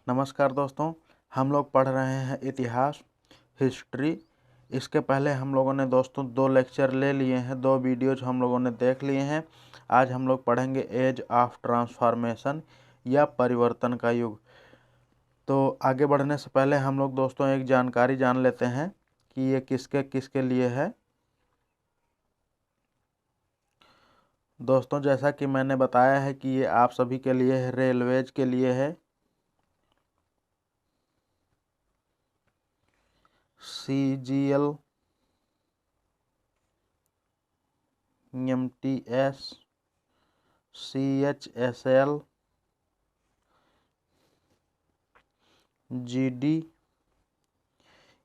नमस्कार दोस्तों, हम लोग पढ़ रहे हैं इतिहास, हिस्ट्री। इसके पहले हम लोगों ने दोस्तों 2 लेक्चर ले लिए हैं, 2 वीडियोज हम लोगों ने देख लिए हैं। आज हम लोग पढ़ेंगे एज ऑफ ट्रांसफॉर्मेशन या परिवर्तन का युग। तो आगे बढ़ने से पहले हम लोग दोस्तों एक जानकारी जान लेते हैं कि ये किसके किसके लिए है। दोस्तों जैसा कि मैंने बताया है कि ये आप सभी के लिए है, रेलवेज के लिए है। CGL, MTS, CHSL, GD,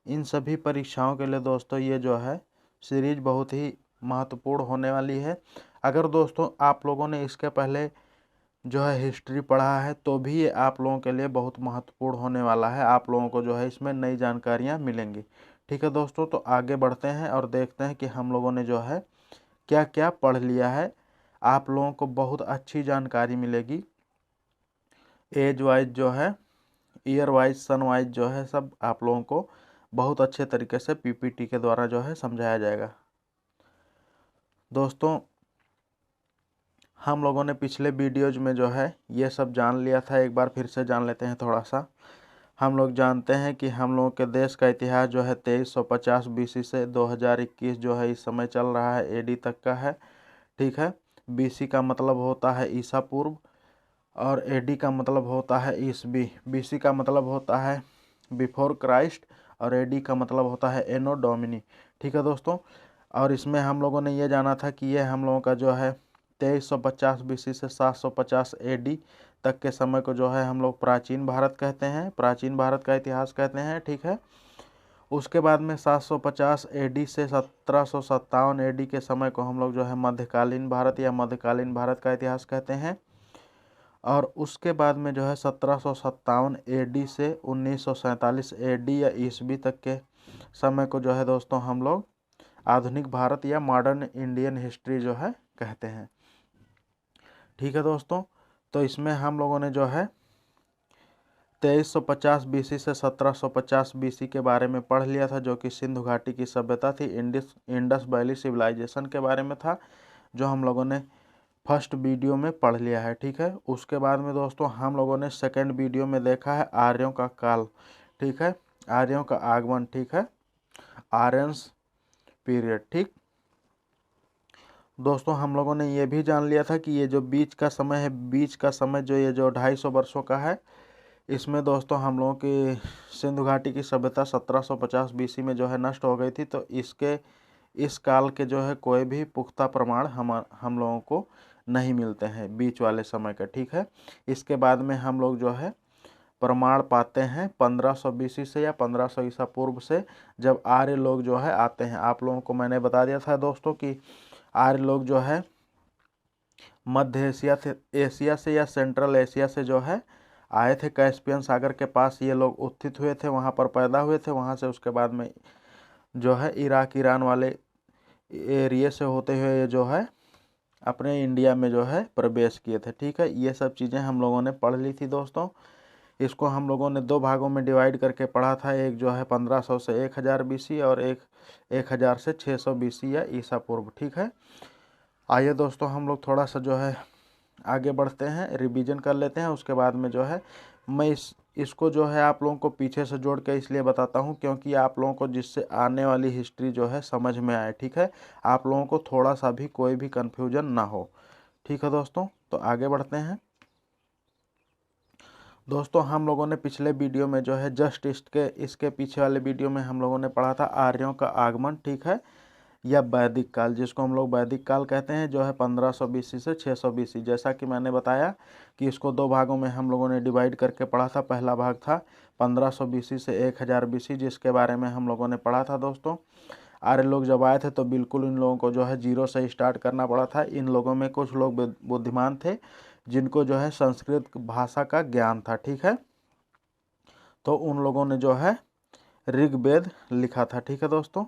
इन सभी परीक्षाओं के लिए दोस्तों ये जो है सीरीज बहुत ही महत्वपूर्ण होने वाली है। अगर दोस्तों आप लोगों ने इसके पहले जो है हिस्ट्री पढ़ा है तो भी ये आप लोगों के लिए बहुत महत्वपूर्ण होने वाला है। आप लोगों को जो है इसमें नई जानकारियाँ मिलेंगी। ठीक है दोस्तों, तो आगे बढ़ते हैं और देखते हैं कि हम लोगों ने जो है क्या क्या पढ़ लिया है। आप लोगों को बहुत अच्छी जानकारी मिलेगी। एज वाइज जो है, ईयर वाइज, सन वाइज जो है सब आप लोगों को बहुत अच्छे तरीके से PPT के द्वारा जो है समझाया जाएगा। दोस्तों हम लोगों ने पिछले वीडियोज में जो है ये सब जान लिया था, एक बार फिर से जान लेते हैं थोड़ा सा। हम लोग जानते हैं कि हम लोगों के देश का इतिहास जो है 2350 BC से 2021 जो है इस समय चल रहा है, AD तक का है। ठीक है, BC का मतलब होता है ईसा पूर्व और AD का मतलब होता है ईसवी। BC का मतलब होता है बिफोर क्राइस्ट और AD का मतलब होता है एनो डोमिनी। ठीक है दोस्तों, और इसमें हम लोगों ने ये जाना था कि ये हम लोगों का जो है 2350 BC से 750 AD तक के समय को जो है हम लोग प्राचीन भारत कहते हैं, प्राचीन भारत का इतिहास कहते हैं। ठीक है, उसके बाद में 750 AD से 1757 AD के समय को हम लोग जो है मध्यकालीन भारत या मध्यकालीन भारत का इतिहास कहते हैं। और उसके बाद में जो है 1757 AD से 1947 AD या ईसवी तक के समय को जो है दोस्तों हम लोग आधुनिक भारत या मॉडर्न इंडियन हिस्ट्री जो है कहते हैं। ठीक है दोस्तों, तो इसमें हम लोगों ने जो है 2350 BC से 1750 BC के बारे में पढ़ लिया था, जो कि सिंधु घाटी की सभ्यता थी। इंडस वैली सिविलाइजेशन के बारे में था, जो हम लोगों ने फर्स्ट वीडियो में पढ़ लिया है। ठीक है, उसके बाद में दोस्तों हम लोगों ने सेकंड वीडियो में देखा है आर्यों का काल। ठीक है, आर्यों का आगमन। ठीक है, आर्यंस पीरियड। ठीक दोस्तों, हम लोगों ने ये भी जान लिया था कि ये जो बीच का समय है, बीच का समय जो ये जो 250 वर्षों का है, इसमें दोस्तों हम लोगों की सिंधु घाटी की सभ्यता 1750 BC में जो है नष्ट हो गई थी। तो इस काल के जो है कोई भी पुख्ता प्रमाण हम लोगों को नहीं मिलते हैं बीच वाले समय के। ठीक है, इसके बाद में हम लोग जो है प्रमाण पाते हैं 1500 BC से या 1500 ईसा पूर्व से, जब आर्य लोग जो है आते हैं। आप लोगों को मैंने बता दिया था दोस्तों कि आर्य लोग जो है मध्य एशिया से या सेंट्रल एशिया से जो है आए थे। कैस्पियन सागर के पास ये लोग उत्थित हुए थे, वहाँ पर पैदा हुए थे। वहाँ से उसके बाद में जो है इराक ईरान वाले एरिया से होते हुए ये जो है अपने इंडिया में जो है प्रवेश किए थे। ठीक है, ये सब चीज़ें हम लोगों ने पढ़ ली थी दोस्तों। इसको हम लोगों ने 2 भागों में डिवाइड करके पढ़ा था। एक जो है 1500 से 1000 BC और एक 1000 से 600 BC या ईसा पूर्व। ठीक है, आइए दोस्तों हम लोग थोड़ा सा जो है आगे बढ़ते हैं, रिवीजन कर लेते हैं। उसके बाद में जो है मैं इसको जो है आप लोगों को पीछे से जोड़ के इसलिए बताता हूँ क्योंकि आप लोगों को जिससे आने वाली हिस्ट्री जो है समझ में आए। ठीक है, आप लोगों को थोड़ा सा भी कोई भी कन्फ्यूजन ना हो। ठीक है दोस्तों, तो आगे बढ़ते हैं। दोस्तों हम लोगों ने पिछले वीडियो में जो है जस्ट इसके पीछे वाले वीडियो में हम लोगों ने पढ़ा था आर्यों का आगमन। ठीक है, या वैदिक काल, जिसको हम लोग वैदिक काल कहते हैं, जो है 1500 BC से 600 BC। जैसा कि मैंने बताया कि इसको 2 भागों में हम लोगों ने डिवाइड करके पढ़ा था। पहला भाग था 1500 BC से 1000 BC, जिसके बारे में हम लोगों ने पढ़ा था दोस्तों। आर्य लोग जब आए थे तो बिल्कुल इन लोगों को जो है 0 से स्टार्ट करना पड़ा था। इन लोगों में कुछ लोग बुद्धिमान थे जिनको जो है संस्कृत भाषा का ज्ञान था। ठीक है, तो उन लोगों ने जो है ऋग्वेद लिखा था। ठीक है दोस्तों,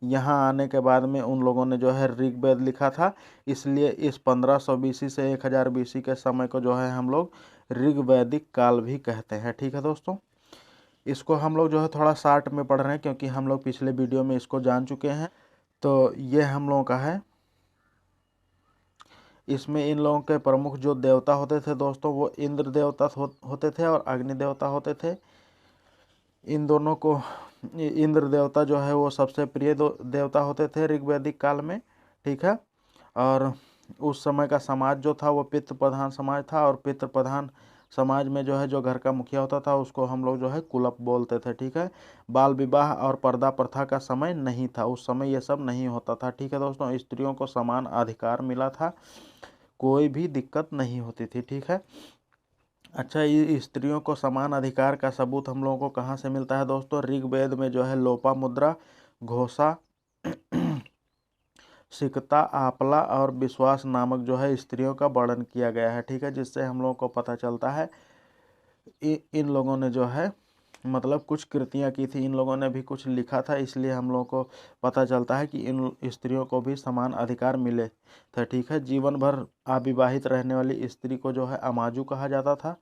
यहाँ आने के बाद में उन लोगों ने जो है ऋग्वेद लिखा था। इसलिए इस 1500 BC से 1000 BC के समय को जो है हम लोग ऋग्वैदिक काल भी कहते हैं। ठीक है दोस्तों, इसको हम लोग जो है थोड़ा शार्ट में पढ़ रहे हैं क्योंकि हम लोग पिछले वीडियो में इसको जान चुके हैं। तो ये हम लोगों का है। इसमें इन लोगों के प्रमुख जो देवता होते थे दोस्तों, वो इंद्र देवता होते थे और अग्नि देवता होते थे। इन दोनों को इंद्र देवता जो है वो सबसे प्रिय देवता होते थे ऋग्वैदिक काल में। ठीक है, और उस समय का समाज जो था वो पितृ प्रधान समाज था, और पितृ प्रधान समाज में जो है जो घर का मुखिया होता था उसको हम लोग जो है कुलप बोलते थे। ठीक है, बाल विवाह और पर्दा प्रथा का समय नहीं था, उस समय ये सब नहीं होता था। ठीक है दोस्तों, स्त्रियों को समान अधिकार मिला था, कोई भी दिक्कत नहीं होती थी। ठीक है, अच्छा, ये स्त्रियों को समान अधिकार का सबूत हम लोगों को कहाँ से मिलता है दोस्तों? ऋग्वेद में जो है लोपामुद्रा, घोषा, सिकता, आपला और विश्वास नामक जो है स्त्रियों का वर्णन किया गया है। ठीक है, जिससे हम लोगों को पता चलता है इन लोगों ने जो है मतलब कुछ कृतियाँ की थी, इन लोगों ने भी कुछ लिखा था, इसलिए हम लोगों को पता चलता है कि इन स्त्रियों को भी समान अधिकार मिले थे। ठीक है, जीवन भर अविवाहित रहने वाली स्त्री को जो है अमाजू कहा जाता था।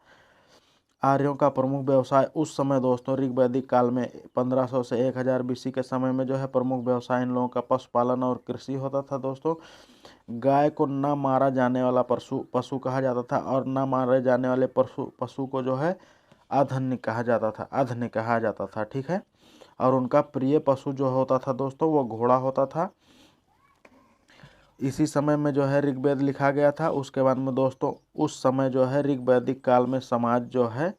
आर्यों का प्रमुख व्यवसाय उस समय दोस्तों ऋग्वैदिक काल में 1500 से 1000 BC के समय में जो है प्रमुख व्यवसाय इन लोगों का पशुपालन और कृषि होता था दोस्तों। गाय को न मारा जाने वाला पशु कहा जाता था, और न मारे जाने वाले पशु को जो है अधन्य कहा जाता था। ठीक है, और उनका प्रिय पशु जो होता था दोस्तों वो घोड़ा होता था। इसी समय में जो है ऋग्वेद लिखा गया था। उसके बाद में दोस्तों उस समय जो है ऋग्वैदिक काल में समाज जो है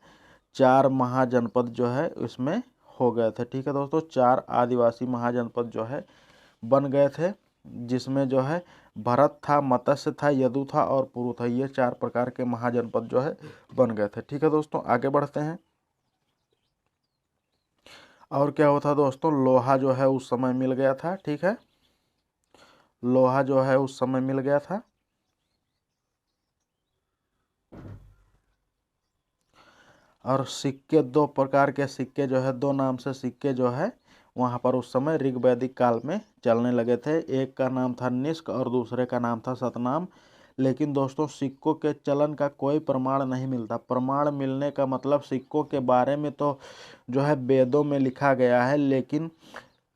4 महाजनपद जो है इसमें हो गए थे। ठीक है दोस्तों, 4 आदिवासी महाजनपद जो है बन गए थे, जिसमें जो है भरत था, मत्स्य था, यदु था और पुरु था। ये 4 प्रकार के महाजनपद जो है बन गए थे। ठीक है दोस्तों, आगे बढ़ते हैं। और क्या होता दोस्तों, लोहा जो है उस समय मिल गया था। ठीक है, लोहा जो है उस समय मिल गया था। और सिक्के, 2 प्रकार के सिक्के जो है, 2 नाम से सिक्के जो है वहाँ पर उस समय ऋग्वैदिक काल में चलने लगे थे। एक का नाम था निष्क और दूसरे का नाम था सतनाम। लेकिन दोस्तों सिक्कों के चलन का कोई प्रमाण नहीं मिलता। प्रमाण मिलने का मतलब सिक्कों के बारे में तो जो है वेदों में लिखा गया है, लेकिन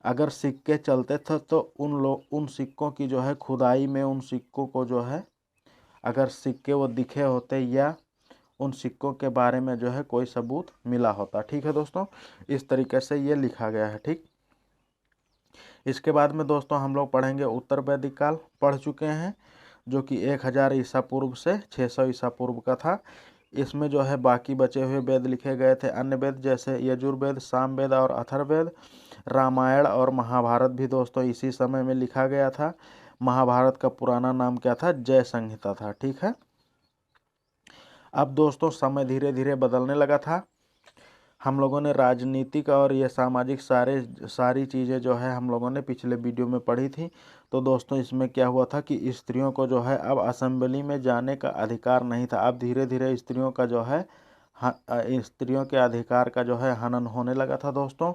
अगर सिक्के चलते थे तो उन सिक्कों की जो है खुदाई में उन सिक्कों को जो है अगर सिक्के वो दिखे होते या उन सिक्कों के बारे में जो है कोई सबूत मिला होता। ठीक है दोस्तों, इस तरीके से ये लिखा गया है। ठीक, इसके बाद में दोस्तों हम लोग पढ़ेंगे उत्तर वैदिक काल। पढ़ चुके हैं, जो कि 1000 ईसा पूर्व से 600 ईसा पूर्व का था। इसमें जो है बाकी बचे हुए वेद लिखे गए थे, अन्य वेद जैसे यजुर्वेद, सामवेद और अथर्ववेद। रामायण और महाभारत भी दोस्तों इसी समय में लिखा गया था। महाभारत का पुराना नाम क्या था? जय संहिता था। ठीक है, अब दोस्तों समय धीरे धीरे बदलने लगा था। हम लोगों ने राजनीतिक और ये सामाजिक सारी चीज़ें जो है हम लोगों ने पिछले वीडियो में पढ़ी थी। तो दोस्तों इसमें क्या हुआ था कि स्त्रियों को जो है अब असेंबली में जाने का अधिकार नहीं था। अब धीरे धीरे स्त्रियों का जो है स्त्रियों के अधिकार का जो है हनन होने लगा था दोस्तों,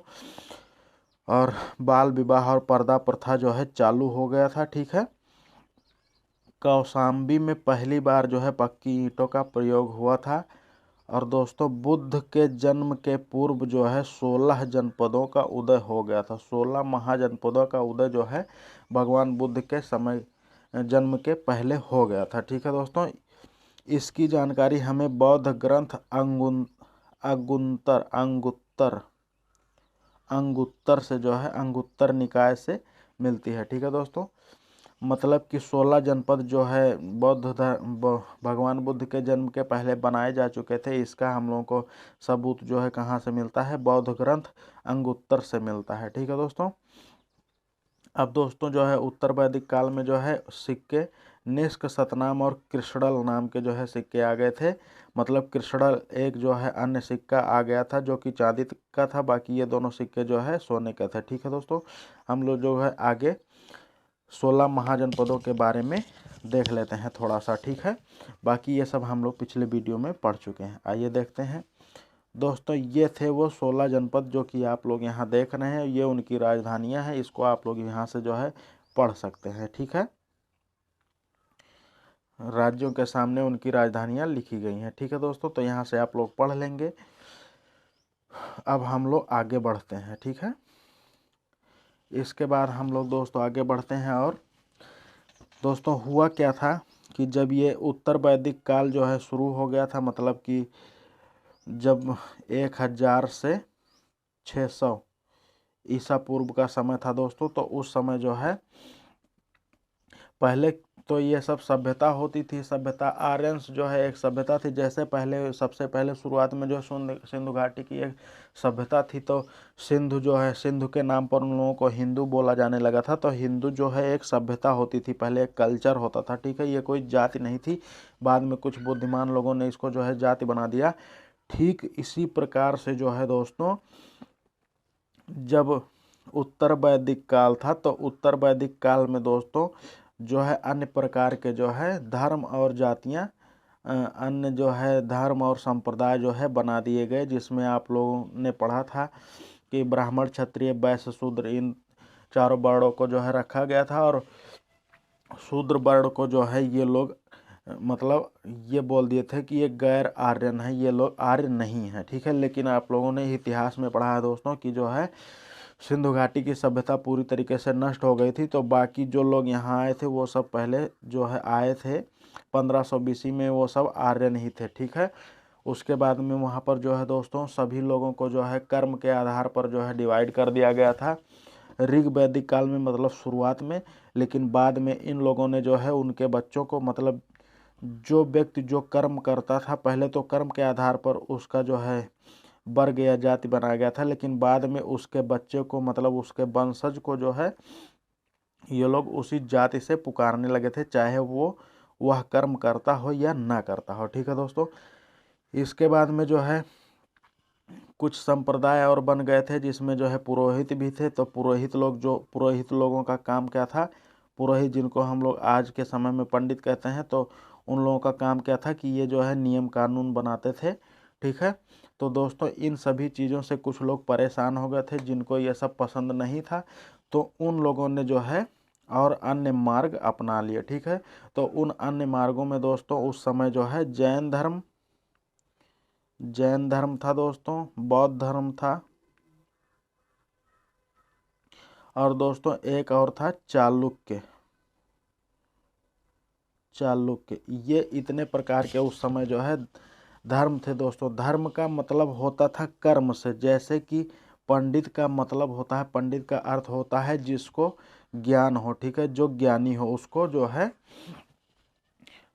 और बाल विवाह और पर्दा प्रथा जो है चालू हो गया था। ठीक है, कौशाम्बी में पहली बार जो है पक्की ईंटों का प्रयोग हुआ था। और दोस्तों बुद्ध के जन्म के पूर्व जो है 16 जनपदों का उदय हो गया था। 16 महाजनपदों का उदय जो है भगवान बुद्ध के समय जन्म के पहले हो गया था। ठीक है दोस्तों, इसकी जानकारी हमें बौद्ध ग्रंथ अंगुत्तर से जो है अंगुत्तर निकाय से मिलती है। ठीक है दोस्तों, मतलब कि 16 जनपद जो है भगवान बुद्ध के जन्म के पहले बनाए जा चुके थे। इसका हम लोगों को सबूत जो है कहाँ से मिलता है? बौद्ध ग्रंथ अंगुत्तर से मिलता है। ठीक है दोस्तों, अब दोस्तों जो है उत्तर वैदिक काल में जो है सिक्के निष्क, सतनाम और कृष्णल नाम के जो है सिक्के आ गए थे। मतलब कृष्णल एक जो है अन्य सिक्का आ गया था जो कि चांदी का था, बाकी ये दोनों सिक्के जो है सोने के थे। ठीक है दोस्तों, हम लोग जो है आगे 16 महाजनपदों के बारे में देख लेते हैं थोड़ा सा। ठीक है, बाकी ये सब हम लोग पिछले वीडियो में पढ़ चुके हैं। आइए देखते हैं दोस्तों, ये थे वो 16 जनपद जो कि आप लोग यहाँ देख रहे हैं। ये उनकी राजधानियाँ हैं, इसको आप लोग यहाँ से जो है पढ़ सकते हैं। ठीक है, राज्यों के सामने उनकी राजधानियाँ लिखी गई हैं। ठीक है दोस्तों, तो यहाँ से आप लोग पढ़ लेंगे। अब हम लोग आगे बढ़ते हैं। ठीक है, इसके बाद हम लोग दोस्तों आगे बढ़ते हैं। और दोस्तों हुआ क्या था कि जब ये उत्तर वैदिक काल जो है शुरू हो गया था, मतलब कि जब 1000 से 600 ईसा पूर्व का समय था दोस्तों, तो उस समय जो है पहले तो ये सब सभ्यता होती थी। सभ्यता आर्यंस जो है एक सभ्यता थी। जैसे पहले सबसे पहले शुरुआत में जो सिंधु घाटी की एक सभ्यता थी, तो सिंधु जो है, सिंधु के नाम पर उन लोगों को हिंदू बोला जाने लगा था। तो हिंदू जो है एक सभ्यता होती थी, पहले एक कल्चर होता था। ठीक है, ये कोई जाति नहीं थी। बाद में कुछ बुद्धिमान लोगों ने इसको जो है जाति बना दिया। ठीक इसी प्रकार से जो है दोस्तों, जब उत्तर वैदिक काल था, तो उत्तर वैदिक काल में दोस्तों जो है अन्य प्रकार के जो है धर्म और जातियाँ, अन्य जो है धर्म और संप्रदाय जो है बना दिए गए, जिसमें आप लोगों ने पढ़ा था कि ब्राह्मण, क्षत्रिय, वैश्य, शूद्र, इन चारों वर्णों को जो है रखा गया था। और शूद्र वर्ण को जो है ये लोग मतलब ये बोल दिए थे कि ये गैर आर्यन है, ये लोग आर्य नहीं है। ठीक है, लेकिन आप लोगों ने इतिहास में पढ़ा है दोस्तों कि जो है सिंधु घाटी की सभ्यता पूरी तरीके से नष्ट हो गई थी। तो बाकी जो लोग यहाँ आए थे वो सब पहले जो है आए थे 1500 BC में, वो सब आर्यन ही थे। ठीक है, उसके बाद में वहाँ पर जो है दोस्तों सभी लोगों को जो है कर्म के आधार पर जो है डिवाइड कर दिया गया था ऋग वैदिक काल में, मतलब शुरुआत में। लेकिन बाद में इन लोगों ने जो है उनके बच्चों को, मतलब जो व्यक्ति जो कर्म करता था, पहले तो कर्म के आधार पर उसका जो है वर्ग या जाति बनाया गया था, लेकिन बाद में उसके बच्चे को, मतलब उसके वंशज को जो है ये लोग उसी जाति से पुकारने लगे थे, चाहे वो वह कर्म करता हो या ना करता हो। ठीक है दोस्तों, इसके बाद में जो है कुछ संप्रदाय और बन गए थे, जिसमें जो है पुरोहित भी थे। तो पुरोहित लोगों का काम क्या था? पुरोहित, जिनको हम लोग आज के समय में पंडित कहते हैं, तो उन लोगों का काम क्या था कि ये जो है नियम कानून बनाते थे। ठीक है, तो दोस्तों इन सभी चीज़ों से कुछ लोग परेशान हो गए थे, जिनको ये सब पसंद नहीं था। तो उन लोगों ने जो है और अन्य मार्ग अपना लिए। ठीक है, तो उन अन्य मार्गों में दोस्तों उस समय जो है जैन धर्म था दोस्तों, बौद्ध धर्म था, और दोस्तों एक और था चालुक्य। ये इतने प्रकार के उस समय जो है धर्म थे दोस्तों। धर्म का मतलब होता था कर्म से, जैसे कि पंडित का मतलब होता है, पंडित का अर्थ होता है जिसको ज्ञान हो। ठीक है, जो ज्ञानी हो उसको जो है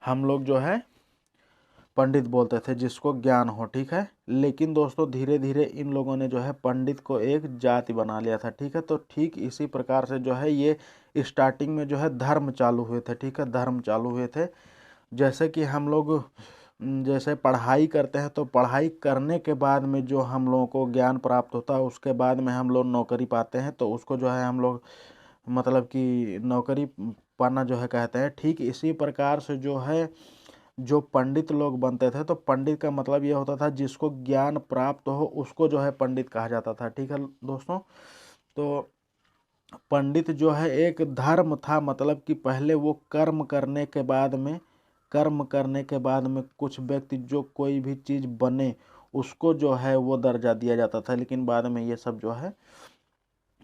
हम लोग जो है पंडित बोलते थे, जिसको ज्ञान हो। ठीक है, लेकिन दोस्तों धीरे धीरे इन लोगों ने जो है पंडित को एक जाति बना लिया था। ठीक है, तो ठीक इसी प्रकार से जो है ये स्टार्टिंग में जो है धर्म चालू हुए थे। ठीक है, धर्म चालू हुए थे। जैसे कि हम लोग जैसे पढ़ाई करते हैं, तो पढ़ाई करने के बाद में जो हम लोगों को ज्ञान प्राप्त होता है, उसके बाद में हम लोग नौकरी पाते हैं, तो उसको जो है हम लोग मतलब कि नौकरी पाना जो है कहते हैं। ठीक इसी प्रकार से जो है जो पंडित लोग बनते थे, तो पंडित का मतलब ये होता था जिसको ज्ञान प्राप्त हो उसको जो है पंडित कहा जाता था। ठीक है दोस्तों, तो पंडित जो है एक धर्म था, मतलब कि पहले वो कर्म करने के बाद में कुछ व्यक्ति जो कोई भी चीज़ बने उसको जो है वो दर्जा दिया जाता था। लेकिन बाद में ये सब जो है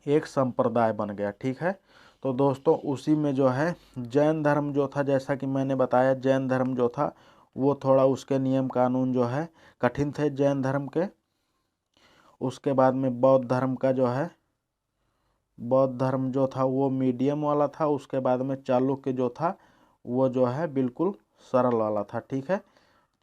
एक संप्रदाय बन गया। ठीक है, तो दोस्तों उसी में जो है जैन धर्म जो था, जैसा कि मैंने बताया, जैन धर्म जो था वो थोड़ा उसके नियम कानून जो है कठिन थे जैन धर्म के। उसके बाद में बौद्ध धर्म का जो है, बौद्ध धर्म जो था वो मीडियम वाला था। उसके बाद में चालुक्य जो था वो जो है बिल्कुल सरल वाला था। ठीक है,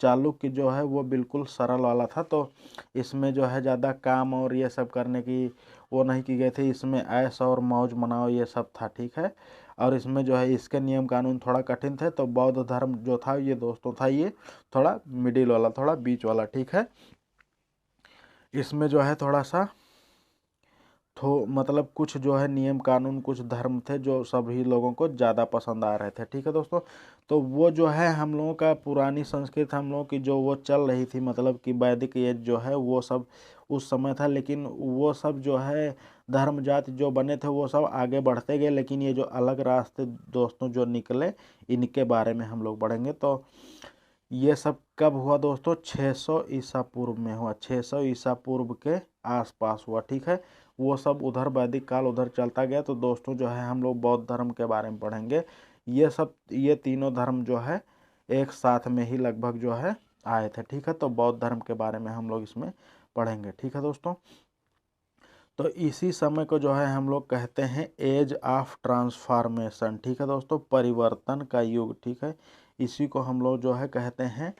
चालुक्य जो है वो बिल्कुल सरल वाला था। तो इसमें जो है ज़्यादा काम और ये सब करने की वो नहीं की गई थी, इसमें ऐश और मौज मनाओ ये सब था। ठीक है, और इसमें जो है इसके नियम कानून थोड़ा कठिन थे। तो बौद्ध धर्म जो था ये दोस्तों था ये थोड़ा मिडिल वाला, थोड़ा बीच वाला। ठीक है, इसमें जो है मतलब कुछ जो है नियम कानून, कुछ धर्म थे जो सभी लोगों को ज़्यादा पसंद आ रहे थे। ठीक है दोस्तों, तो वो जो है हम लोगों का पुरानी संस्कृति हम लोगों की जो वो चल रही थी, मतलब कि वैदिक एज जो है वो सब उस समय था। लेकिन वो सब जो है धर्म जाति जो बने थे वो सब आगे बढ़ते गए, लेकिन ये जो अलग रास्ते दोस्तों जो निकले, इनके बारे में हम लोग पढ़ेंगे। तो ये सब कब हुआ दोस्तों? 600 ईसा पूर्व में हुआ, 600 ईसा पूर्व के आसपास हुआ। ठीक है, वो सब उधर वैदिक काल उधर चलता गया। तो दोस्तों जो है हम लोग बौद्ध धर्म के बारे में पढ़ेंगे। ये तीनों धर्म जो है एक साथ में ही लगभग जो है आए थे। ठीक है, तो बौद्ध धर्म के बारे में हम लोग इसमें पढ़ेंगे। ठीक है दोस्तों, तो इसी समय को जो है हम लोग कहते हैं एज ऑफ ट्रांसफॉर्मेशन। ठीक है दोस्तों, परिवर्तन का युग। ठीक है, इसी को हम लोग जो है कहते हैं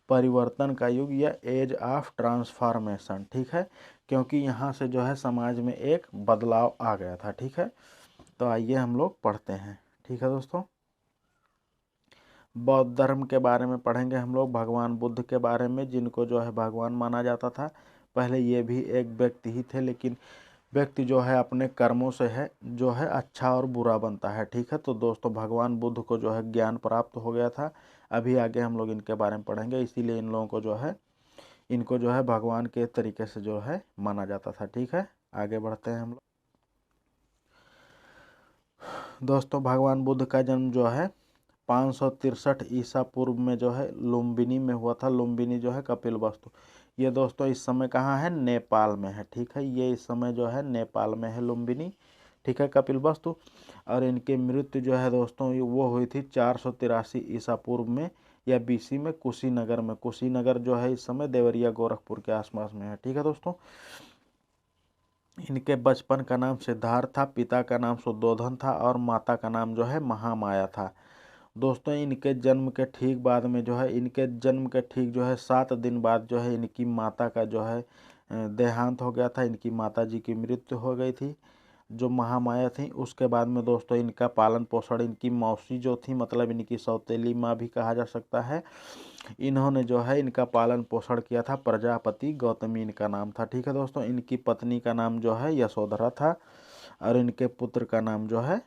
परिवर्तन का युग या एज ऑफ ट्रांसफॉर्मेशन। ठीक है, क्योंकि यहाँ से जो है समाज में एक बदलाव आ गया था। ठीक है, तो आइए हम लोग पढ़ते हैं। ठीक है दोस्तों, बौद्ध धर्म के बारे में पढ़ेंगे हम लोग, भगवान बुद्ध के बारे में, जिनको जो है भगवान माना जाता था। पहले ये भी एक व्यक्ति ही थे, लेकिन व्यक्ति जो है अपने कर्मों से है जो है अच्छा और बुरा बनता है। ठीक है, तो दोस्तों भगवान बुद्ध को जो है ज्ञान प्राप्त हो गया था। अभी आगे हम लोग इनके बारे में पढ़ेंगे, इसीलिए इन लोगों को जो है इनको जो है भगवान के तरीके से जो है माना जाता था। ठीक है, आगे बढ़ते हैं हम लोग। दोस्तों भगवान बुद्ध का जन्म जो है 563 ईसा पूर्व में जो है लुम्बिनी में हुआ था। लुम्बिनी जो है कपिलवस्तु, ये दोस्तों इस समय कहाँ है? नेपाल में है। ठीक है, ये इस समय जो है नेपाल में है लुम्बिनी। ठीक है, कपिलवस्तु। और इनकी मृत्यु जो है दोस्तों वो हुई थी 483 ईसा पूर्व में या बीसी में कुशीनगर में। कुशीनगर जो है इस समय देवरिया गोरखपुर के आसपास में है। ठीक है दोस्तों, इनके बचपन का नाम सिद्धार्थ था, पिता का नाम शुद्धोधन था और माता का नाम जो है महामाया था। दोस्तों इनके जन्म के ठीक बाद में जो है इनके जन्म के ठीक जो है 7 दिन बाद जो है इनकी माता का जो है देहांत हो गया था। इनकी माता जी की मृत्यु हो गई थी जो महामाया थी। उसके बाद में दोस्तों इनका पालन पोषण इनकी मौसी जो थी, मतलब इनकी सौतेली माँ भी कहा जा सकता है, इन्होंने जो है इनका पालन पोषण किया था। प्रजापति गौतमी इनका नाम था। ठीक है दोस्तों, इनकी पत्नी का नाम जो है यशोधरा था और इनके पुत्र का नाम जो है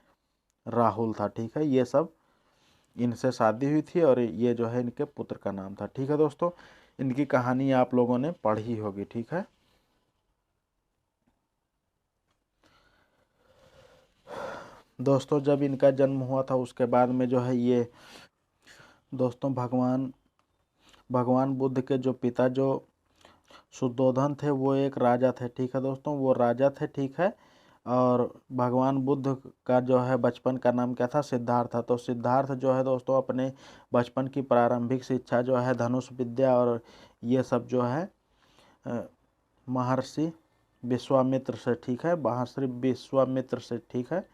राहुल था। ठीक है, ये सब इनसे शादी हुई थी और ये जो है इनके पुत्र का नाम था। ठीक है दोस्तों, इनकी कहानी आप लोगों ने पढ़ी होगी। ठीक है दोस्तों, जब इनका जन्म हुआ था उसके बाद में जो है ये दोस्तों भगवान बुद्ध के जो पिता जो शुद्धोधन थे वो एक राजा थे। ठीक है दोस्तों, वो राजा थे। ठीक है, और भगवान बुद्ध का जो है बचपन का नाम क्या था? सिद्धार्थ था। तो सिद्धार्थ जो है दोस्तों अपने बचपन की प्रारंभिक शिक्षा जो है धनुष विद्या और ये सब जो है महर्षि विश्वामित्र से, ठीक है, महर्षि विश्वामित्र से, ठीक है,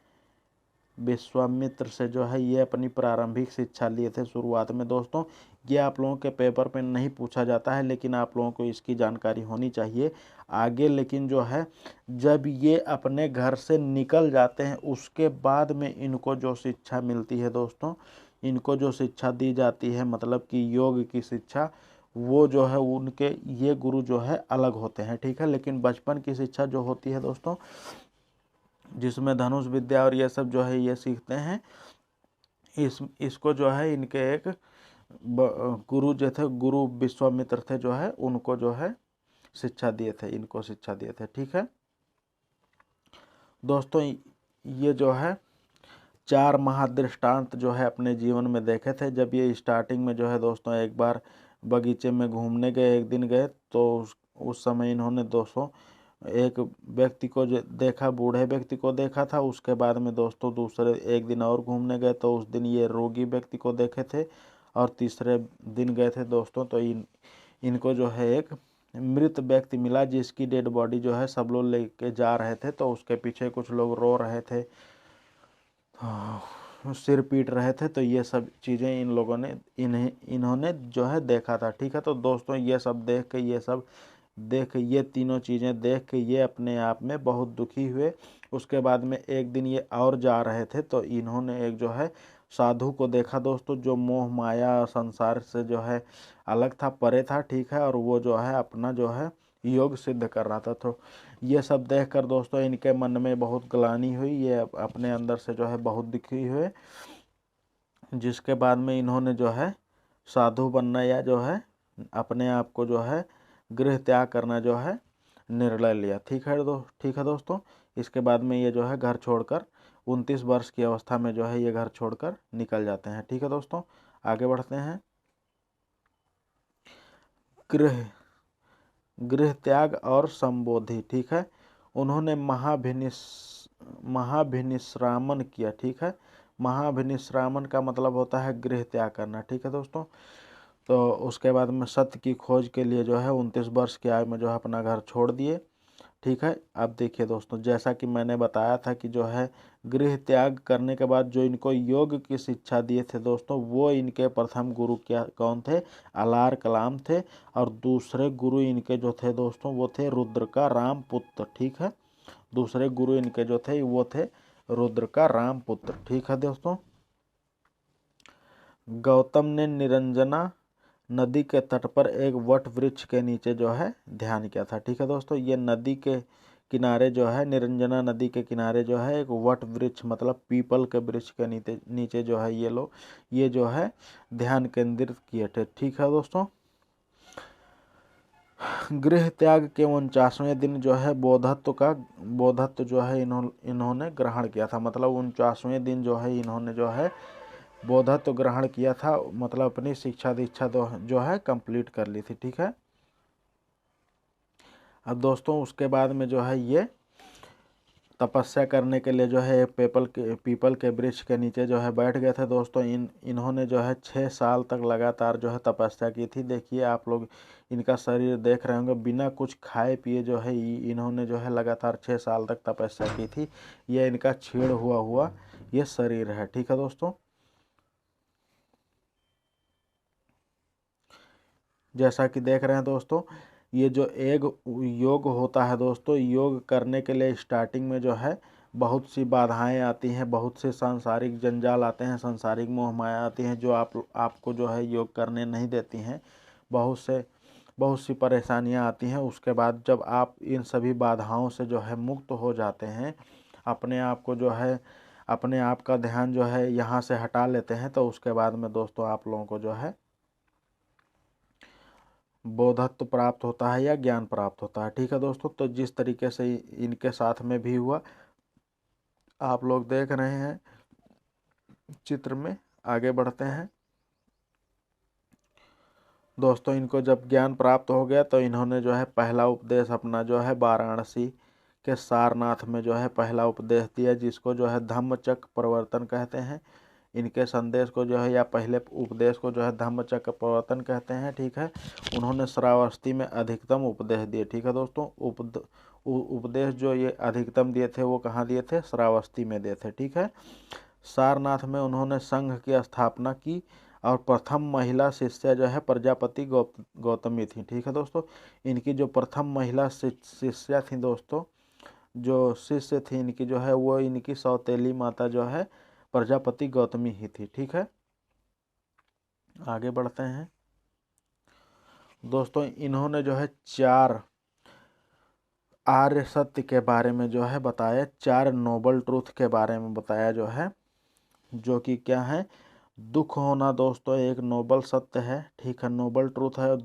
विश्वामित्र से जो है ये अपनी प्रारंभिक शिक्षा लिए थे शुरुआत में। दोस्तों ये आप लोगों के पेपर पे नहीं पूछा जाता है, लेकिन आप लोगों को इसकी जानकारी होनी चाहिए आगे। लेकिन जो है जब ये अपने घर से निकल जाते हैं उसके बाद में इनको जो शिक्षा मिलती है दोस्तों, इनको जो शिक्षा दी जाती है मतलब कि योग की शिक्षा, वो जो है उनके ये गुरु जो है अलग होते हैं। ठीक है, लेकिन बचपन की शिक्षा जो होती है दोस्तों, जिसमें धनुष विद्या और ये सब जो है ये सीखते हैं, इसको जो है इनके एक गुरु जो थे, गुरु विश्वामित्र थे जो है उनको जो है शिक्षा दिए थे, इनको शिक्षा दिए थे। ठीक है दोस्तों, ये जो है 4 महादृष्टांत जो है अपने जीवन में देखे थे। जब ये स्टार्टिंग में जो है दोस्तों एक बार बगीचे में घूमने गए, एक दिन गए, तो उस समय इन्होंने दोस्तों एक व्यक्ति को जो देखा, बूढ़े व्यक्ति को देखा था। उसके बाद में दोस्तों दूसरे एक दिन और घूमने गए तो उस दिन ये रोगी व्यक्ति को देखे थे और तीसरे दिन गए थे दोस्तों तो इनको जो है एक मृत व्यक्ति मिला जिसकी डेड बॉडी जो है सब लोग लेके जा रहे थे। तो उसके पीछे कुछ लोग रो रहे थे, सिर पीट रहे थे। तो ये सब चीज़ें इन लोगों ने इन्होंने जो है देखा था। ठीक है, तो दोस्तों ये सब देख के ये तीनों चीज़ें देख के ये अपने आप में बहुत दुखी हुए। उसके बाद में एक दिन ये और जा रहे थे तो इन्होंने एक जो है साधु को देखा दोस्तों, जो मोह माया संसार से जो है अलग था, परे था। ठीक है, और वो जो है अपना जो है योग सिद्ध कर रहा था। तो ये सब देखकर दोस्तों इनके मन में बहुत ग्लानि हुई, ये अपने अंदर से जो है बहुत दुखी हुए, जिसके बाद में इन्होंने जो है साधु बनना या जो है अपने आप को जो है गृह त्याग करना जो है निर्णय लिया। ठीक है दोस्तों। इसके बाद में ये जो है घर छोड़कर 29 वर्ष की अवस्था में जो है ये घर छोड़कर निकल जाते हैं। ठीक है दोस्तों, आगे बढ़ते हैं। गृह त्याग और संबोधि। ठीक है, उन्होंने महाभिनिश्रामन किया। ठीक है, महाभिनिश्रामन का मतलब होता है गृह त्याग करना। ठीक है दोस्तों। तो उसके बाद में सत्य की खोज के लिए जो है 29 वर्ष की आयु में जो है अपना घर छोड़ दिए। ठीक है, अब देखिए दोस्तों, जैसा कि मैंने बताया था कि जो है गृह त्याग करने के बाद जो इनको योग की शिक्षा दिए थे दोस्तों, वो इनके प्रथम गुरु क्या कौन थे? अलार कलाम थे। और दूसरे गुरु इनके जो थे दोस्तों वो थे रुद्र का राम पुत्र। ठीक है, दूसरे गुरु इनके जो थे वो थे रुद्र का राम पुत्र। ठीक है दोस्तों। गौतम ने निरंजना नदी के तट पर एक वट वृक्ष के नीचे जो है ध्यान किया था। ठीक है दोस्तों, ये नदी के किनारे जो है, निरंजना नदी के किनारे जो है एक वट वृक्ष मतलब पीपल के वृक्ष के नीचे जो है ये जो है ध्यान केंद्रित किए थे। ठीक है दोस्तों। गृह त्याग के 49वें दिन जो है बौद्धत्व जो है इन्होंने ग्रहण किया था। मतलब 49वें दिन जो है इन्होंने जो है बौद्धत्व ग्रहण किया था, मतलब अपनी शिक्षा दीक्षा जो है कंप्लीट कर ली थी। ठीक है। अब दोस्तों उसके बाद में जो है ये तपस्या करने के लिए जो है पीपल के वृक्ष के नीचे जो है बैठ गए थे दोस्तों। इन्होंने जो है 6 साल तक लगातार जो है तपस्या की थी। देखिए आप लोग इनका शरीर देख रहे होंगे, बिना कुछ खाए पिए जो है इन्होंने जो है लगातार 6 साल तक तपस्या की थी। ये इनका छीड़ हुआ ये शरीर है। ठीक है दोस्तों। जैसा कि देख रहे हैं दोस्तों, ये जो एक योग होता है दोस्तों, योग करने के लिए स्टार्टिंग में जो है बहुत सी बाधाएं आती हैं, बहुत से सांसारिक जंजाल आते हैं, सांसारिक मोह माया आती हैं जो आपको जो है योग करने नहीं देती हैं। बहुत सी परेशानियां आती हैं। उसके बाद जब आप इन सभी बाधाओं से जो है मुक्त हो जाते हैं, अपने आप को जो है अपने आप का ध्यान जो है यहाँ से हटा लेते हैं, तो उसके बाद में दोस्तों आप लोगों को जो है बोधत्व प्राप्त होता है या ज्ञान प्राप्त होता है। ठीक है दोस्तों। तो जिस तरीके से इनके साथ में भी हुआ, आप लोग देख रहे हैं चित्र में। आगे बढ़ते हैं दोस्तों। इनको जब ज्ञान प्राप्त हो गया तो इन्होंने जो है पहला उपदेश अपना जो है वाराणसी के सारनाथ में जो है पहला उपदेश दिया, जिसको जो है धम्मचक्र प्रवर्तन कहते हैं। इनके संदेश को जो है या पहले उपदेश को जो है धम्मचक्र प्रवर्तन कहते हैं। ठीक है। उन्होंने श्रावस्ती में अधिकतम उपदेश दिए। ठीक है दोस्तों। उपदेश जो ये अधिकतम दिए थे वो कहाँ दिए थे? श्रावस्ती में दिए थे। ठीक है। सारनाथ में उन्होंने संघ की स्थापना की और प्रथम महिला शिष्या जो है प्रजापति गौतमी थी। ठीक है दोस्तों। इनकी जो प्रथम महिला शिष्या थी दोस्तों, जो शिष्य थी इनकी जो है वो इनकी सौतेली माता जो है प्रजापति गौतमी ही थी। ठीक है। आगे बढ़ते हैं दोस्तों। इन्होंने जो है 4 आर्य सत्य के बारे में जो है बताया, 4 नोबल ट्रूथ के बारे में बताया जो है, जो कि क्या है? दुख होना दोस्तों एक नोबल सत्य है। ठीक है, नोबल ट्रूथ है।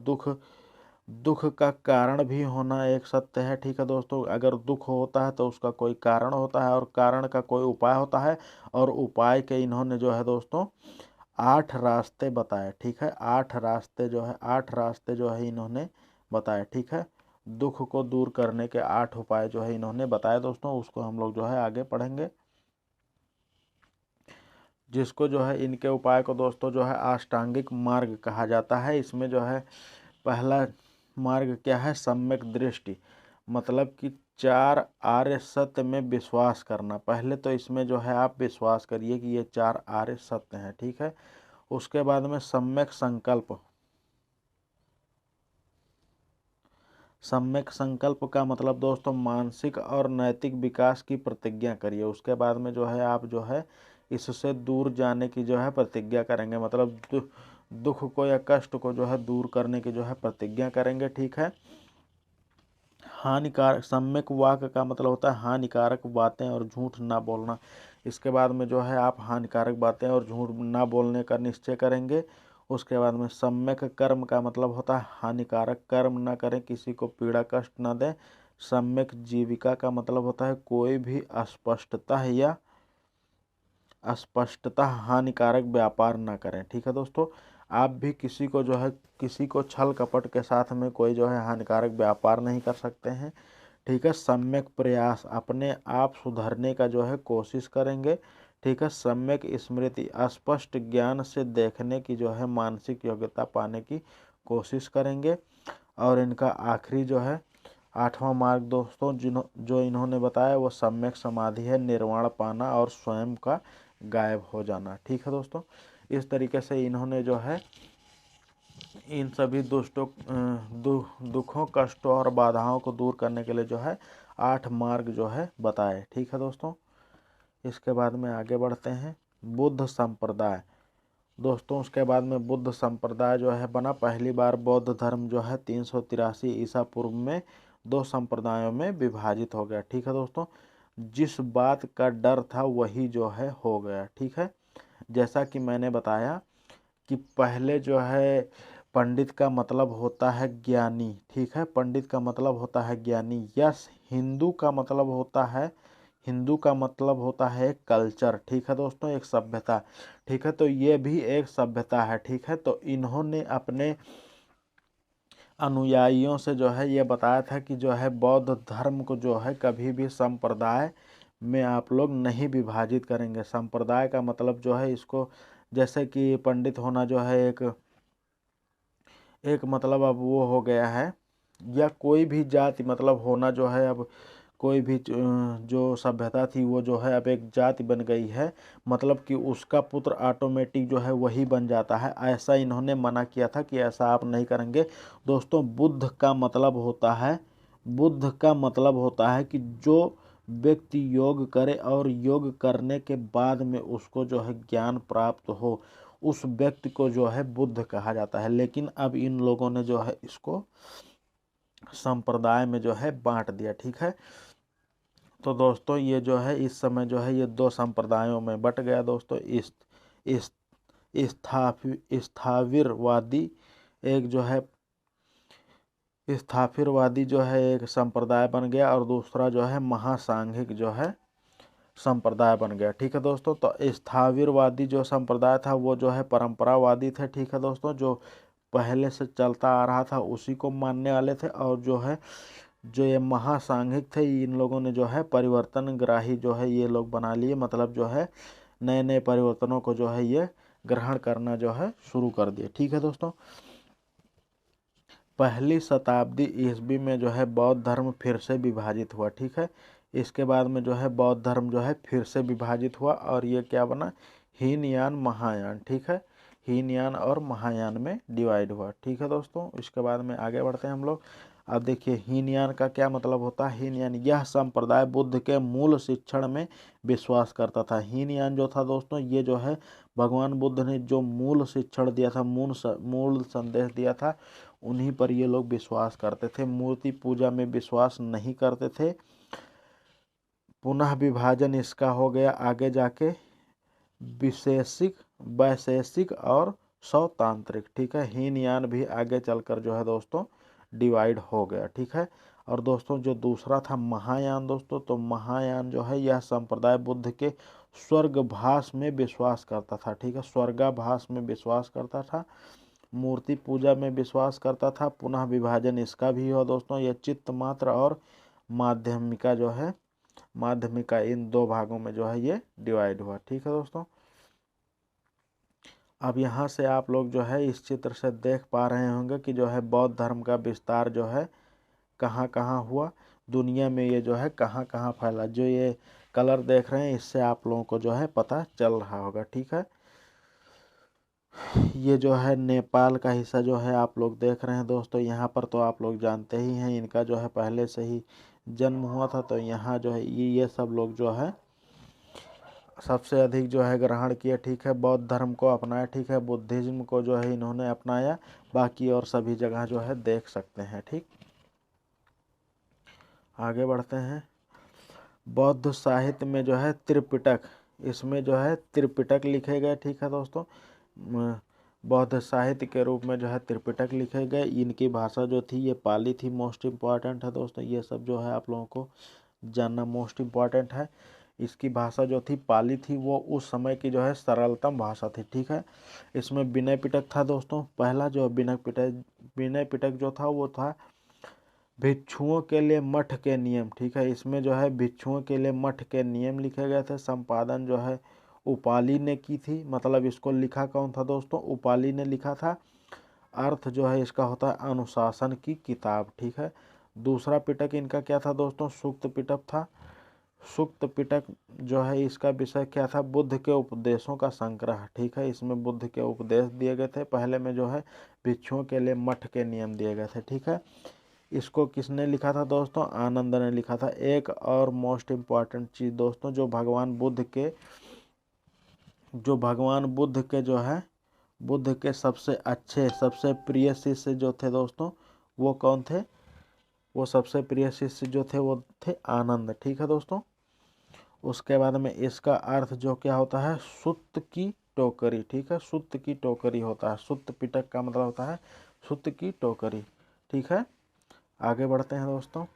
दुख का कारण भी होना एक सत्य है। ठीक है दोस्तों। अगर दुख होता है तो उसका कोई कारण होता है और कारण का कोई उपाय होता है, और उपाय के इन्होंने जो है दोस्तों 8 रास्ते बताए। ठीक है, 8 रास्ते जो है इन्होंने बताए। ठीक है, दुख को दूर करने के 8 उपाय जो है इन्होंने बताए दोस्तों। उसको हम लोग जो है आगे पढ़ेंगे, जिसको जो है इनके उपाय को दोस्तों जो है अष्टांगिक मार्ग कहा जाता है। इसमें जो है पहला मार्ग क्या है? सम्यक दृष्टि, मतलब कि 4 आर्य सत्य में विश्वास करना। पहले तो इसमें जो है आप विश्वास करिए कि ये 4 आर्य सत्य हैं। ठीक है। उसके बाद में सम्यक संकल्प। सम्यक संकल्प का मतलब दोस्तों मानसिक और नैतिक विकास की प्रतिज्ञा करिए। उसके बाद में जो है आप जो है इससे दूर जाने की जो है प्रतिज्ञा करेंगे, मतलब दुख को या कष्ट को जो है दूर करने की जो है प्रतिज्ञा करेंगे। ठीक है। हानिकारक, सम्यक वाक का मतलब होता है हानिकारक बातें और झूठ ना बोलना। इसके बाद में जो है आप हानिकारक बातें और झूठ ना बोलने का निश्चय करेंगे। उसके बाद में सम्यक कर्म का मतलब होता है हानिकारक कर्म ना करें, किसी को पीड़ा कष्ट ना दें। सम्यक जीविका का मतलब होता है कोई भी अस्पष्टता हानिकारक व्यापार ना करें। ठीक है दोस्तों, आप भी किसी को जो है किसी को छल कपट के साथ में कोई जो है हानिकारक व्यापार नहीं कर सकते हैं। ठीक है, सम्यक प्रयास, अपने आप सुधरने का जो है कोशिश करेंगे। ठीक है, सम्यक स्मृति, स्पष्ट ज्ञान से देखने की जो है मानसिक योग्यता पाने की कोशिश करेंगे। और इनका आखिरी जो है 8वां मार्ग दोस्तों जो इन्होंने बताया वो सम्यक समाधि है, निर्वाण पाना और स्वयं का गायब हो जाना। ठीक है दोस्तों, इस तरीके से इन्होंने जो है इन सभी दुखों कष्टों और बाधाओं को दूर करने के लिए जो है 8 मार्ग जो है बताए। ठीक है दोस्तों, इसके बाद में आगे बढ़ते हैं बुद्ध संप्रदाय। दोस्तों उसके बाद में बुद्ध संप्रदाय जो है बना। पहली बार बौद्ध धर्म जो है 383 ईसा पूर्व में 2 संप्रदायों में विभाजित हो गया। ठीक है दोस्तों, जिस बात का डर था वही जो है हो गया। ठीक है, जैसा कि मैंने बताया कि पहले जो है पंडित का मतलब होता है ज्ञानी। ठीक है, पंडित का मतलब होता है ज्ञानी। यस, हिंदू का मतलब होता है एक कल्चर। ठीक है दोस्तों, एक सभ्यता। ठीक है, तो ये भी एक सभ्यता है। ठीक है, तो इन्होंने अपने अनुयायियों से जो है ये बताया था कि जो है बौद्ध धर्म को जो है कभी भी संप्रदाय में आप लोग नहीं विभाजित करेंगे। संप्रदाय का मतलब जो है इसको, जैसे कि पंडित होना जो है एक मतलब अब वो हो गया है, या कोई भी जाति मतलब होना जो है अब कोई भी जो सभ्यता थी वो जो है अब एक जाति बन गई है, मतलब कि उसका पुत्र ऑटोमेटिक जो है वही बन जाता है। ऐसा इन्होंने मना किया था कि ऐसा आप नहीं करेंगे। दोस्तों बुद्ध का मतलब होता है कि जो व्यक्ति योग करे और योग करने के बाद में उसको जो है ज्ञान प्राप्त हो, उस व्यक्ति को जो है बुद्ध कहा जाता है। लेकिन अब इन लोगों ने जो है इसको संप्रदाय में जो है बांट दिया। ठीक है, तो दोस्तों ये जो है इस समय जो है ये 2 संप्रदायों में बट गया दोस्तों। इस स्थाविरवादी एक जो है स्थापिरवादी जो है एक संप्रदाय बन गया, और दूसरा जो है महासांघिक जो है संप्रदाय बन गया। ठीक है दोस्तों, तो स्थाविरवादी जो संप्रदाय था वो जो है परंपरावादी थे। ठीक है दोस्तों, जो पहले से चलता आ रहा था उसी को मानने वाले थे। और जो ये महासांघिक थे, इन लोगों ने जो है परिवर्तनग्राही जो है ये लोग बना लिए, मतलब जो है नए नए परिवर्तनों को जो है ये ग्रहण करना जो है शुरू कर दिए। ठीक है दोस्तों, पहली शताब्दी ईस्वी में जो है बौद्ध धर्म फिर से विभाजित हुआ। ठीक है, इसके बाद में जो है बौद्ध धर्म जो है फिर से विभाजित हुआ, और ये क्या बना, हीनयान महायान। ठीक है, हीनयान और महायान में डिवाइड हुआ। ठीक है दोस्तों, इसके बाद में आगे बढ़ते हैं हम लोग। अब देखिए हीनयान का क्या मतलब होता है। हीनयान, यह संप्रदाय बुद्ध के मूल शिक्षण में विश्वास करता था। हीनयान जो था दोस्तों, ये जो है भगवान बुद्ध ने जो मूल शिक्षण दिया था, मूल संदेश दिया था, उन्हीं पर ये लोग विश्वास करते थे। मूर्ति पूजा में विश्वास नहीं करते थे। पुनः विभाजन इसका हो गया आगे जाके वैशेषिक और स्वतांत्रिक। ठीक है, हीनयान भी आगे चलकर जो है दोस्तों डिवाइड हो गया। ठीक है, और दोस्तों जो दूसरा था महायान दोस्तों, तो महायान जो है यह संप्रदाय बुद्ध के स्वर्गभास में विश्वास करता था। ठीक है, स्वर्गाभास में विश्वास करता था, मूर्ति पूजा में विश्वास करता था। पुनः विभाजन इसका भी हुआ दोस्तों। यह चित्त मात्र और माध्यमिका इन 2 भागों में जो है ये डिवाइड हुआ। ठीक है दोस्तों, अब यहाँ से आप लोग जो है इस चित्र से देख पा रहे होंगे कि जो है बौद्ध धर्म का विस्तार जो है कहाँ कहाँ हुआ, दुनिया में ये जो है कहाँ कहाँ फैला। जो ये कलर देख रहे हैं इससे आप लोगों को जो है पता चल रहा होगा। ठीक है, ये जो है नेपाल का हिस्सा जो है आप लोग देख रहे हैं दोस्तों। यहाँ पर तो आप लोग जानते ही हैं इनका जो है पहले से ही जन्म हुआ था। तो यहाँ जो है ये सब लोग जो है सबसे अधिक जो है ग्रहण किया। ठीक है, बौद्ध धर्म को अपनाया। ठीक है, बुद्धिज्म को जो है इन्होंने अपनाया। बाकी और सभी जगह जो है देख सकते हैं। ठीक, आगे बढ़ते हैं। बौद्ध साहित्य में जो है त्रिपिटक, इसमें जो है त्रिपिटक लिखे गए। ठीक है दोस्तों, बौद्ध साहित्य के रूप में जो है त्रिपिटक लिखे गए। इनकी भाषा जो थी ये पाली थी। मोस्ट इम्पॉर्टेंट है दोस्तों, ये सब जो है आप लोगों को जानना मोस्ट इम्पॉर्टेंट है। इसकी भाषा जो थी पाली थी, वो उस समय की जो है सरलतम भाषा थी। ठीक है, इसमें विनय पिटक था दोस्तों। पहला जो विनय पिटक जो था वो था भिक्षुओं के लिए मठ के नियम। ठीक है, इसमें जो है भिक्षुओं के लिए मठ के नियम लिखे गए थे। संपादन जो है उपाली ने की थी, मतलब इसको लिखा कौन था दोस्तों, उपाली ने लिखा था। अर्थ जो है इसका होता है अनुशासन की किताब। ठीक है, दूसरा पिटक इनका क्या था दोस्तों, सूक्त पिटक था। सूक्त पिटक जो है इसका विषय क्या था, बुद्ध के उपदेशों का संग्रह। ठीक है, इसमें बुद्ध के उपदेश दिए गए थे। पहले में जो है भिक्षुओं के लिए मठ के नियम दिए गए थे। ठीक है, इसको किसने लिखा था दोस्तों, आनंद ने लिखा था। एक और मोस्ट इम्पॉर्टेंट चीज़ दोस्तों, जो भगवान बुद्ध के जो है बुद्ध के सबसे अच्छे सबसे प्रिय शिष्य जो थे दोस्तों, वो कौन थे, वो सबसे प्रिय शिष्य जो थे वो थे आनंद। ठीक है दोस्तों, उसके बाद में इसका अर्थ जो क्या होता है, सुत्त की टोकरी। ठीक है, सुत्त की टोकरी होता है। सुत्त पिटक का मतलब होता है सुत्त की टोकरी। ठीक है, आगे बढ़ते हैं दोस्तों।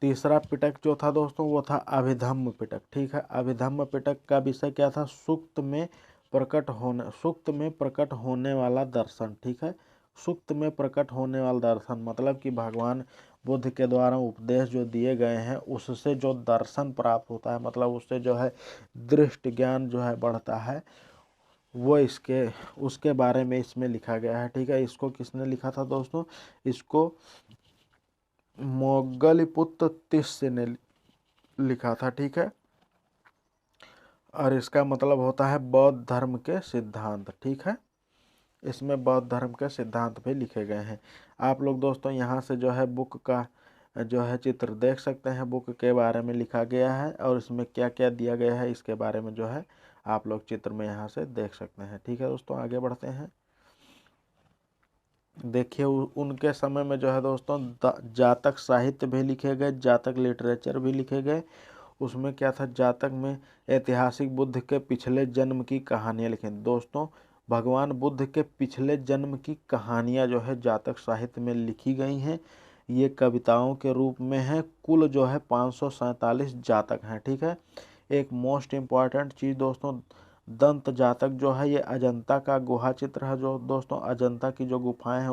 तीसरा पिटक जो था दोस्तों वो था अभिधम्म पिटक। ठीक है, अभिधम्म पिटक का विषय क्या था, सूक्त में प्रकट होने वाला दर्शन। ठीक है, सूक्त में प्रकट होने वाला दर्शन मतलब कि भगवान बुद्ध के द्वारा उपदेश जो दिए गए हैं उससे जो दर्शन प्राप्त होता है, मतलब उससे जो है दृष्टि ज्ञान जो है बढ़ता है, वो उसके बारे में इसमें लिखा गया है। ठीक है, इसको किसने लिखा था दोस्तों, इसको मोगलीपुत्र तिस्य ने लिखा था। ठीक है, और इसका मतलब होता है बौद्ध धर्म के सिद्धांत। ठीक है, इसमें बौद्ध धर्म के सिद्धांत भी लिखे गए हैं। आप लोग दोस्तों यहाँ से जो है बुक का जो है चित्र देख सकते हैं, बुक के बारे में लिखा गया है और इसमें क्या क्या दिया गया है इसके बारे में जो है आप लोग चित्र में यहाँ से देख सकते हैं। ठीक है दोस्तों, आगे बढ़ते हैं। देखिए उनके समय में जो है दोस्तों जातक साहित्य भी लिखे गए, जातक लिटरेचर भी लिखे गए। उसमें क्या था, जातक में ऐतिहासिक बुद्ध के पिछले जन्म की कहानियाँ लिखी दोस्तों। भगवान बुद्ध के पिछले जन्म की कहानियाँ जो है जातक साहित्य में लिखी गई हैं। ये कविताओं के रूप में है। कुल जो है 547 जातक हैं। ठीक है, एक मोस्ट इम्पॉर्टेंट चीज़ दोस्तों, दंत जातक जो है ये अजंता का गुहा चित्र है। जो दोस्तों अजंता की जो गुफाएं हैं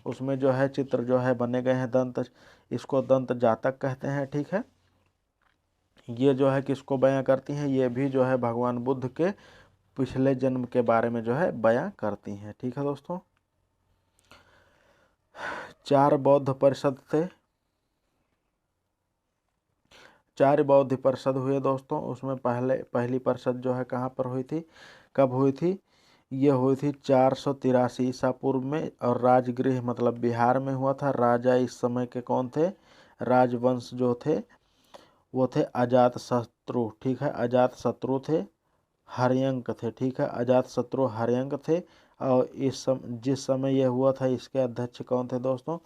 उसमें जो है चित्र जो है बने गए हैं दंत, इसको दंत जातक कहते हैं। ठीक है, ये जो है किसको बयां करती हैं, ये भी जो है भगवान बुद्ध के पिछले जन्म के बारे में जो है बयां करती हैं। ठीक है दोस्तों, 4 बौद्ध परिषद थे, 4 बौद्ध परिषद हुए दोस्तों। उसमें पहली परिषद जो है कहाँ पर हुई थी, कब हुई थी, ये हुई थी 483 ईसा पूर्व में, और राजगृह मतलब बिहार में हुआ था। राजा इस समय के कौन थे, राजवंश जो थे वो थे अजात शत्रु। ठीक है, अजात शत्रु थे, हर्यंक थे। ठीक है, अजात शत्रु हर्यंक थे। और जिस समय यह हुआ था इसके अध्यक्ष कौन थे दोस्तों,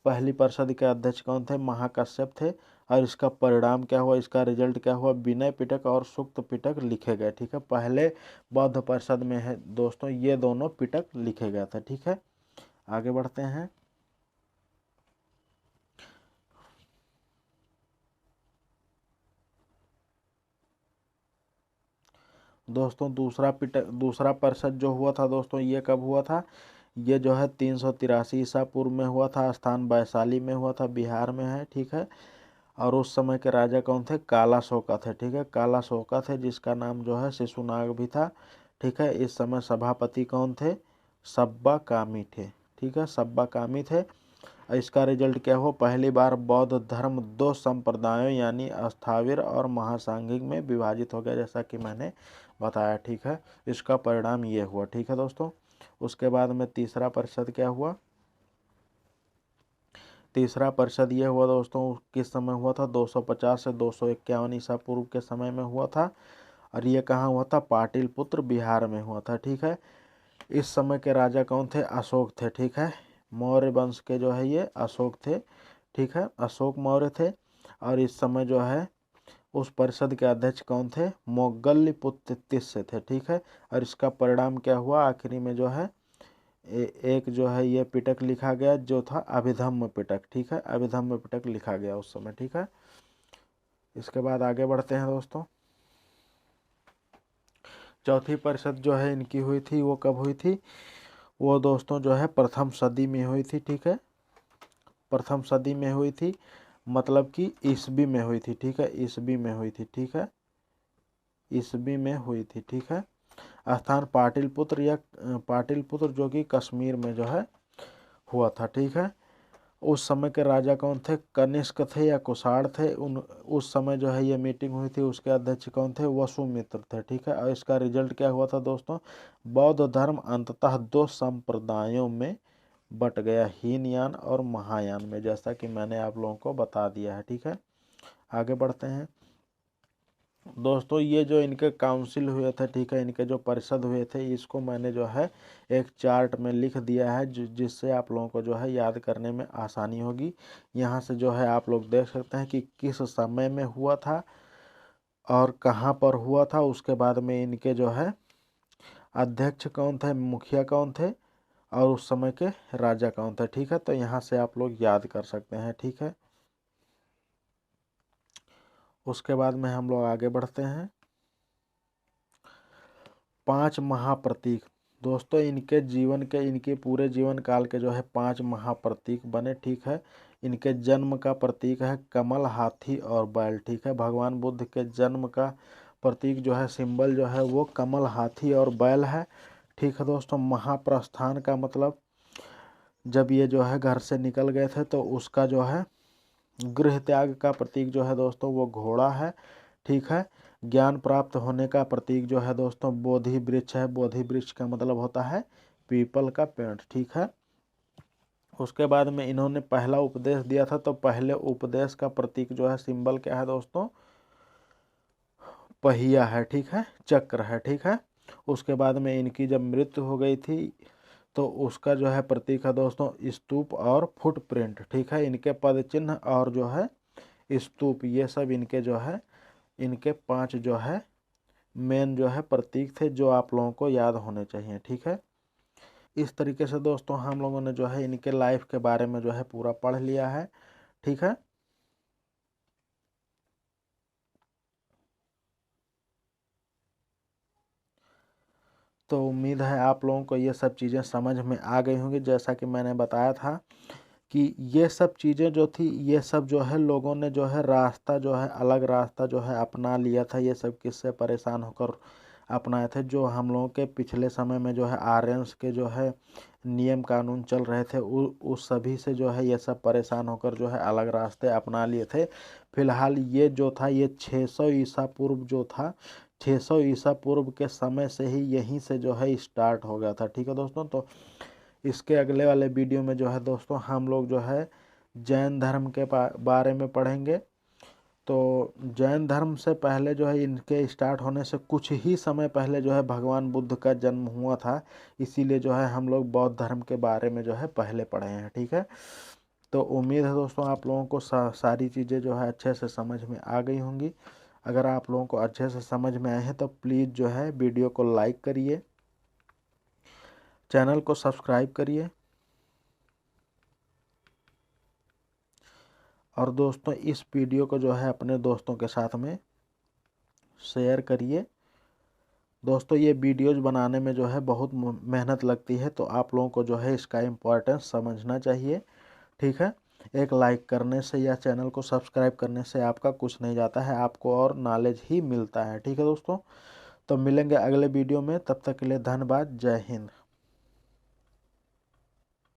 पहली परिषद के अध्यक्ष कौन थे, महाकश्यप थे। और इसका परिणाम क्या हुआ, इसका रिजल्ट क्या हुआ, विनय पिटक और सूक्त पिटक लिखे गए। ठीक है, पहले बौद्ध परिषद में है दोस्तों ये दोनों पिटक लिखे गए थे। ठीक है, आगे बढ़ते हैं दोस्तों। दूसरा परिषद जो हुआ था दोस्तों ये कब हुआ था, ये जो है 383 ईसा पूर्व में हुआ था। स्थान वैशाली में हुआ था, बिहार में है। ठीक है, और उस समय के राजा कौन थे, कालाशोका थे। ठीक है, कालाशोका थे जिसका नाम जो है शिशुनाग भी था। ठीक है, इस समय सभापति कौन थे, सब्बा कामी थे। ठीक है, सब्बा कामी थे। इसका रिजल्ट क्या हुआ, पहली बार बौद्ध धर्म 2 संप्रदायों यानी स्थाविर और महासांघिक में विभाजित हो गया, जैसा कि मैंने बताया। ठीक है, इसका परिणाम ये हुआ। ठीक है दोस्तों, उसके बाद में तीसरा परिषद क्या हुआ, तीसरा परिषद ये हुआ दोस्तों, किस समय हुआ था, 250 से 251 ईसा पूर्व के समय में हुआ था। और ये कहाँ हुआ था, पाटिलपुत्र बिहार में हुआ था। ठीक है, इस समय के राजा कौन थे, अशोक थे। ठीक है, मौर्य वंश के जो है ये अशोक थे। ठीक है, अशोक मौर्य थे। और इस समय जो है उस परिषद के अध्यक्ष कौन थे, मोगल्लिपुत्र तिस्य थे। ठीक है, और इसका परिणाम क्या हुआ, आखिरी में जो है एक जो है ये पिटक लिखा गया जो था अभिधम्म पिटक। ठीक है, अभिधम्म पिटक लिखा गया उस समय। ठीक है, इसके बाद आगे बढ़ते हैं दोस्तों। चौथी परिषद जो है इनकी हुई थी वो कब हुई थी, वो दोस्तों जो है प्रथम सदी में हुई थी। ठीक है, प्रथम सदी में हुई थी, मतलब कि ईसवी में हुई थी। ठीक है, ईसवी में हुई थी। ठीक है, ईसवी में हुई थी। ठीक है, स्थान पाटलिपुत्र या पाटलिपुत्र जो कि कश्मीर में जो है हुआ था। ठीक है, उस समय के राजा कौन थे, कनिष्क थे या कुषाण थे। उस समय जो है ये मीटिंग हुई थी, उसके अध्यक्ष कौन थे, वसुमित्र थे। ठीक है, और इसका रिजल्ट क्या हुआ था दोस्तों, बौद्ध धर्म अंततः दो संप्रदायों में बट गया, हीनयान और महायान में, जैसा कि मैंने आप लोगों को बता दिया है। ठीक है, आगे बढ़ते हैं दोस्तों। ये जो इनके काउंसिल हुए थे, ठीक है, इनके जो परिषद हुए थे, इसको मैंने जो है एक चार्ट में लिख दिया है जिससे आप लोगों को जो है याद करने में आसानी होगी। यहाँ से जो है आप लोग देख सकते हैं कि किस समय में हुआ था और कहाँ पर हुआ था। उसके बाद में इनके जो है अध्यक्ष कौन थे, मुखिया कौन थे, और उस समय के राजा कौन थे। ठीक है, तो यहाँ से आप लोग याद कर सकते हैं। ठीक है, उसके बाद में हम लोग आगे बढ़ते हैं। 5 महाप्रतीक दोस्तों, इनके जीवन के, इनके पूरे जीवन काल के जो है 5 महाप्रतीक बने। ठीक है, इनके जन्म का प्रतीक है कमल, हाथी और बैल। ठीक है, भगवान बुद्ध के जन्म का प्रतीक जो है, सिंबल जो है वो कमल, हाथी और बैल है। ठीक है दोस्तों, महाप्रस्थान का मतलब जब ये जो है घर से निकल गए थे तो उसका जो है गृह त्याग का प्रतीक जो है दोस्तों वो घोड़ा है। ठीक है, ज्ञान प्राप्त होने का प्रतीक जो है दोस्तों बोधि वृक्ष है। बोधि वृक्ष का मतलब होता है पीपल का पेड़। ठीक है, उसके बाद में इन्होंने पहला उपदेश दिया था, तो पहले उपदेश का प्रतीक जो है, सिंबल क्या है दोस्तों, पहिया है। ठीक है, चक्र है। ठीक है, उसके बाद में इनकी जब मृत्यु हो गई थी तो उसका जो है प्रतीक है दोस्तों स्तूप और फुटप्रिंट। ठीक है, इनके पद चिन्ह और जो है स्तूप, ये सब इनके जो है, इनके 5 जो है मेन जो है प्रतीक थे जो आप लोगों को याद होने चाहिए। ठीक है, इस तरीके से दोस्तों हम लोगों ने जो है इनके लाइफ के बारे में जो है पूरा पढ़ लिया है। ठीक है, तो उम्मीद है आप लोगों को ये सब चीज़ें समझ में आ गई होंगी। जैसा कि मैंने बताया था कि ये सब चीज़ें जो थी, ये सब जो है लोगों ने जो है रास्ता जो है, अलग रास्ता जो है अपना लिया था। ये सब किससे परेशान होकर अपनाए थे, जो हम लोगों के पिछले समय में जो है आर्यंस के जो है नियम कानून चल रहे थे, उस सभी से जो है ये सब परेशान होकर जो है अलग रास्ते अपना लिए थे। फिलहाल ये जो था ये 600 ईसा पूर्व जो था, 600 ईसा पूर्व के समय से ही यहीं से जो है स्टार्ट हो गया था। ठीक है दोस्तों, तो इसके अगले वाले वीडियो में जो है दोस्तों हम लोग जो है जैन धर्म के बारे में पढ़ेंगे। तो जैन धर्म से पहले जो है, इनके स्टार्ट होने से कुछ ही समय पहले जो है भगवान बुद्ध का जन्म हुआ था। इसीलिए जो है हम लोग बौद्ध धर्म के बारे में जो है पहले पढ़े हैं। ठीक है, तो उम्मीद है दोस्तों आप लोगों को सारी चीज़ें जो है अच्छे से समझ में आ गई होंगी। अगर आप लोगों को अच्छे से समझ में आए हैं तो प्लीज़ जो है वीडियो को लाइक करिए, चैनल को सब्सक्राइब करिए, और दोस्तों इस वीडियो को जो है अपने दोस्तों के साथ में शेयर करिए। दोस्तों ये वीडियोज़ बनाने में जो है बहुत मेहनत लगती है, तो आप लोगों को जो है इसका इम्पोर्टेंस समझना चाहिए। ठीक है, एक लाइक करने से या चैनल को सब्सक्राइब करने से आपका कुछ नहीं जाता है, आपको और नॉलेज ही मिलता है। ठीक है दोस्तों, तो मिलेंगे अगले वीडियो में, तब तक के लिए धन्यवाद, जय हिंद।